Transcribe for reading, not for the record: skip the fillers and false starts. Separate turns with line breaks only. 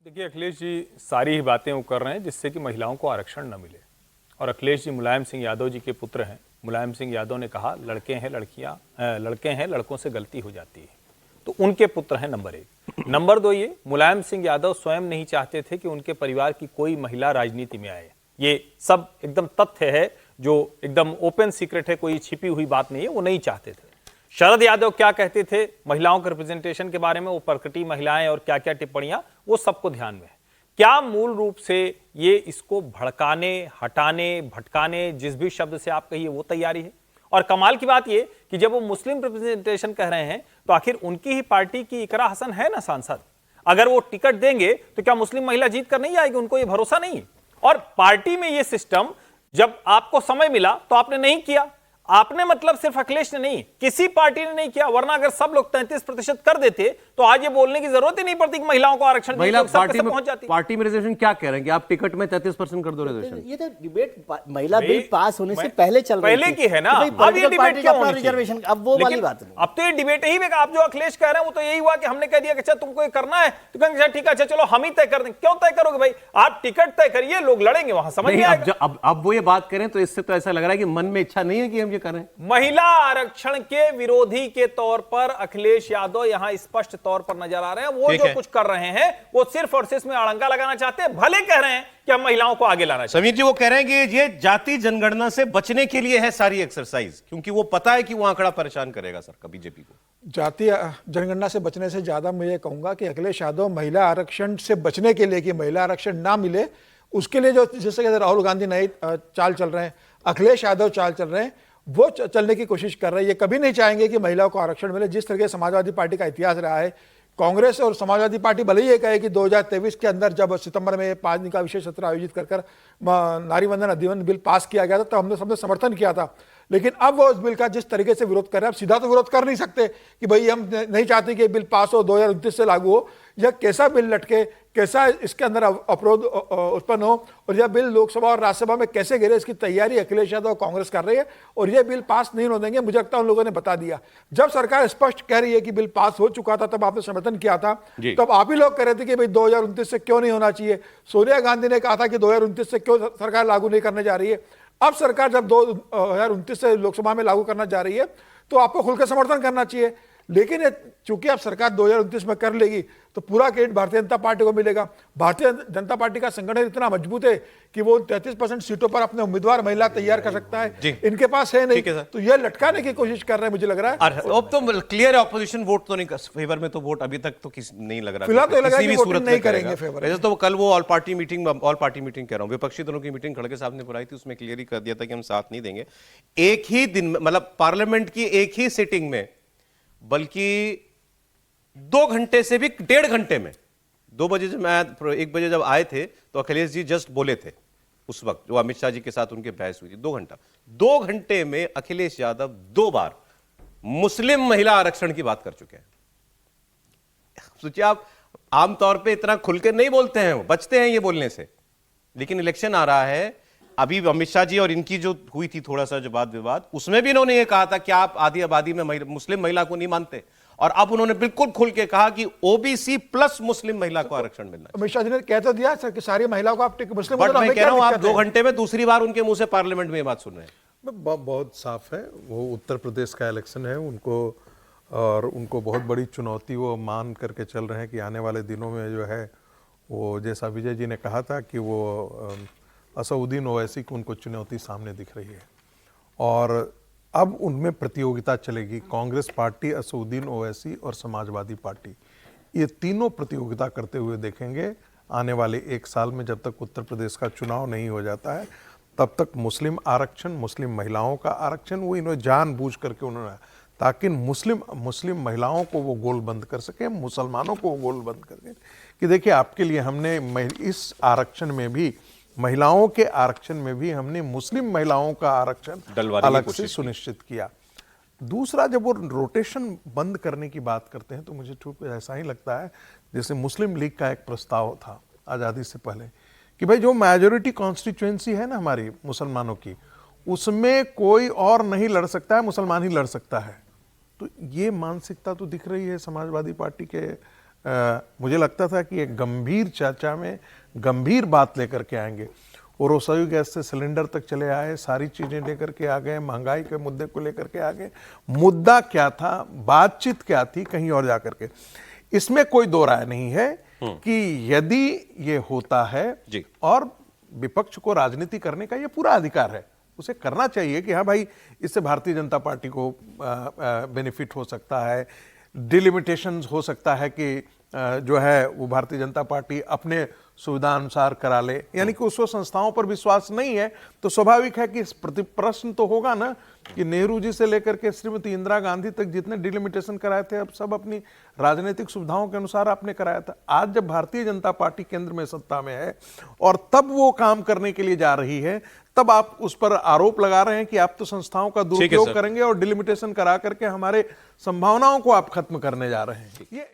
देखिए, अखिलेश जी सारी ही बातें वो कर रहे हैं जिससे कि महिलाओं को आरक्षण न मिले। और अखिलेश जी मुलायम सिंह यादव जी के पुत्र हैं। मुलायम सिंह यादव ने कहा लड़के हैं लड़कों से गलती हो जाती है, तो उनके पुत्र हैं नंबर 1। नंबर 2, ये मुलायम सिंह यादव स्वयं नहीं चाहते थे कि उनके परिवार की कोई महिला राजनीति में आए। ये सब एकदम तथ्य है, जो एकदम ओपन सीक्रेट है, कोई छिपी हुई बात नहीं है, वो नहीं चाहते थे। शरद यादव क्या कहते थे महिलाओं के रिप्रेजेंटेशन के बारे में, वो प्रकटी महिलाएं और क्या क्या टिप्पणियां, वो सबको ध्यान में है। क्या मूल रूप से ये इसको भड़काने, हटाने, भटकाने, जिस भी शब्द से आप कहिए, वो तैयारी है। और कमाल की बात ये कि जब वो मुस्लिम रिप्रेजेंटेशन कह रहे हैं तो आखिर उनकी ही पार्टी की इकरा हसन है ना सांसद। अगर वो टिकट देंगे तो क्या मुस्लिम महिला जीत कर नहीं आएगी? उनको ये भरोसा नहीं। और पार्टी में ये सिस्टम, जब आपको समय मिला तो आपने नहीं किया। आपने मतलब सिर्फ अखिलेश ने नहीं, किसी पार्टी ने नहीं किया। वरना अगर सब लोग 33% कर देते तो आज ये बोलने की जरूरत ही नहीं पड़ती कि महिलाओं को आरक्षण पहुंच जाती।
पार्टी में रिजर्वेशन क्या कह रहे हैं कि आप टिकट में 33% कर दो रिजर्वेशन?
ये तो डिबेट महिला बिल पास होने से पहले चल रही
पहले की है ना। अब ये डिबेट क्या होनी
रिजर्वेशन, अब वो वाली बात नहीं।
अब तो ये डिबेट ही में आप जो अखिलेश कह रहे हैं वो तो यही हुआ कि हमने कह दिया कि अच्छा तुमको ये करना है तो कहेंगे ठीक है, अच्छा चलो हम ही तय कर दें। क्यों तय करोगे भाई? आप टिकट तय करिए, लोग लड़ेंगे, वहां समझ में आएगा।
अब वो ये बात करें तो इससे तो ऐसा लग रहा है कि मन में इच्छा नहीं है कि हम ये करें।
महिला आरक्षण के विरोधी के तौर पर अखिलेश यादव यहां स्पष्ट तौर पर नजर आ रहे हैं। वो जो कुछ कर रहे हैं वो सिर्फ और सिर्फ में अड़ंगा लगाना चाहते हैं। भले कह रहे हैं कि हम महिलाओं को आगे लाना चाहिए।
समीर जी वो कह रहे हैं कि ये जाति जनगणना से बचने के लिए है सारी एक्सरसाइज, क्योंकि वो पता है कि वो आंकड़ा परेशान करेगा सर का बीजेपी को।
जातीय जनगणना से बचने से ज्यादा मैं ये कहूंगा कि अखिलेश यादव महिला आरक्षण से बचने के लिए, कि महिला आरक्षण ना मिले उसके लिए, जो जैसे राहुल गांधी नई चाल चल रहे हैं, अखिलेश यादव चाल चल रहे हैं, वो चलने की कोशिश कर रहे हैं। ये कभी नहीं चाहेंगे कि महिलाओं को आरक्षण मिले। जिस तरह के समाजवादी पार्टी का इतिहास रहा है, कांग्रेस और समाजवादी पार्टी भले ही ये कहे कि 2023 के अंदर जब सितंबर में 5 दिन का विशेष सत्र आयोजित कर नारी वंदन अधिनियम बिल पास किया गया था, तो हमने सबने समर्थन किया था। लेकिन अब वो उस बिल का जिस तरीके से विरोध कर रहे हैं, अब सीधा तो विरोध कर नहीं सकते कि भाई हम नहीं चाहते कि बिल पास हो, 2029 से लागू हो। यह कैसा बिल लटके, कैसा इसके अंदर अवरोध उत्पन्न हो, और यह बिल लोकसभा और राज्यसभा में कैसे गिरे, इसकी तैयारी अखिलेश यादव और कांग्रेस कर रही है। और यह बिल पास नहीं होने देंगे। मुझे लगता है उन लोगों ने बता दिया। जब सरकार स्पष्ट कह रही है कि बिल पास हो चुका था, तब आपने समर्थन किया था, तब आप ही लोग कह रहे थे कि भाई 2029 से क्यों नहीं होना चाहिए। सोनिया गांधी ने कहा था कि 2029 से क्यों सरकार लागू नहीं करने जा रही है। अब सरकार जब 2029 से लोकसभा में लागू करना जा रही है तो आपको खुलकर समर्थन करना चाहिए। लेकिन चूंकि अब सरकार 2029 में कर लेगी तो पूरा क्रेडिट भारतीय जनता पार्टी को मिलेगा। भारतीय जनता पार्टी का संगठन इतना मजबूत है कि वो 33% सीटों पर अपने उम्मीदवार महिला तैयार कर सकता है। इनके पास है नहीं, तो ये लटकाने की कोशिश कर रहे हैं, मुझे लग रहा है।
अब तो क्लियर है, ऑपोजिशन वोट तो नहीं फेवर में, तो वोट अभी तक तो नहीं लग रहा।
फिलहाल तो लग रहा है कि वोटिंग नहीं करेंगे फेवर।
वैसे तो कल वो ऑल पार्टी मीटिंग कह रहा हूं, विपक्षी दलों की मीटिंग खड़गे साहब ने बुलाई थी, उसमें क्लियर ही कर दिया था कि हम साथ नहीं देंगे। एक ही दिन मतलब पार्लियामेंट की एक ही सिटिंग में, बल्कि 2 घंटे से भी 1.5 घंटे में, 2 बजे जब मैं 1 बजे जब आए थे तो अखिलेश जी जस्ट बोले थे उस वक्त, जो अमित शाह जी के साथ उनके बहस हुई थी। 2 घंटे में अखिलेश यादव 2 बार मुस्लिम महिला आरक्षण की बात कर चुके हैं। सोचिए आप, आमतौर पे इतना खुलकर नहीं बोलते हैं, बचते हैं ये बोलने से, लेकिन इलेक्शन आ रहा है। अभी अमित शाह जी और इनकी जो हुई थी थोड़ा सा जो वाद विवाद, उसमें भी इन्होंने ये कहा था कि आप आधी आबादी में मुस्लिम महिला को नहीं मानते, और अब उन्होंने बिल्कुल खुल के कहा कि ओबीसी प्लस मुस्लिम महिला को आरक्षण मिलना।
अमित शाह जी ने कह तो दिया सर कि सारी महिलाओं को आप मुस्लिम,
बट मैं कह रहा हूं आप 2 घंटे में दूसरी बार उनके मुंह से पार्लियामेंट में ये बात सुन रहे हैं।
बहुत साफ है, वो उत्तर प्रदेश का इलेक्शन है, उनको बहुत बड़ी चुनौती वो मान करके चल रहे हैं कि आने वाले दिनों में जो है वो, जैसा विजय जी ने कहा था कि वो असउद्दीन ओवैसी को उनको चुनौती सामने दिख रही है, और अब उनमें प्रतियोगिता चलेगी। कांग्रेस पार्टी, असउद्दीन ओवैसी और समाजवादी पार्टी, ये तीनों प्रतियोगिता करते हुए देखेंगे आने वाले 1 साल में। जब तक उत्तर प्रदेश का चुनाव नहीं हो जाता है तब तक मुस्लिम आरक्षण, मुस्लिम महिलाओं का आरक्षण, वो इन्होंने जानबूझ करके उन्होंने, ताकि मुस्लिम महिलाओं को वो गोल बंद कर सके, मुसलमानों को वो गोल बंद करके कि देखिए आपके लिए हमने इस आरक्षण में भी, महिलाओं के आरक्षण में भी हमने मुस्लिम महिलाओं का आरक्षण अलग से सुनिश्चित किया। दूसरा, जब वो रोटेशन बंद करने की बात करते हैं तो मुझे ठीक ऐसा ही लगता है जैसे मुस्लिम लीग का एक प्रस्ताव था आज़ादी से पहले कि भाई जो मेजॉरिटी कॉन्स्टिट्यूएंसी है ना हमारी मुसलमानों की, उसमें कोई और नहीं लड़ सकता है, मुसलमान ही लड़ सकता है। तो ये मानसिकता तो दिख रही है समाजवादी पार्टी के मुझे लगता था कि एक गंभीर चर्चा में गंभीर बात लेकर के आएंगे। और रसोई गैस से सिलेंडर तक चले आए, सारी चीज़ें लेकर के आ गए, महंगाई के मुद्दे को लेकर के आ गए। मुद्दा क्या था, बातचीत क्या थी, कहीं और जाकर के। इसमें कोई दो राय नहीं है कि यदि ये होता है
जी।
और विपक्ष को राजनीति करने का ये पूरा अधिकार है, उसे करना चाहिए कि हाँ भाई इससे भारतीय जनता पार्टी को बेनिफिट हो सकता है, डिलिमिटेशंस हो सकता है कि जो है वो भारतीय जनता पार्टी अपने सुविधा अनुसार करा ले, यानी कि उसको संस्थाओं पर विश्वास नहीं है। तो स्वाभाविक है कि इस प्रति प्रश्न तो होगा ना कि नेहरू जी से लेकर के श्रीमती इंदिरा गांधी तक जितने डिलिमिटेशन कराए थे अब सब अपनी राजनीतिक सुविधाओं के अनुसार आपने कराया था। आज जब भारतीय जनता पार्टी केंद्र में सत्ता में है और तब वो काम करने के लिए जा रही है, तब आप उस पर आरोप लगा रहे हैं कि आप तो संस्थाओं का दुरुपयोग करेंगे और डिलिमिटेशन करा करके हमारे संभावनाओं को आप खत्म करने जा रहे हैं। ये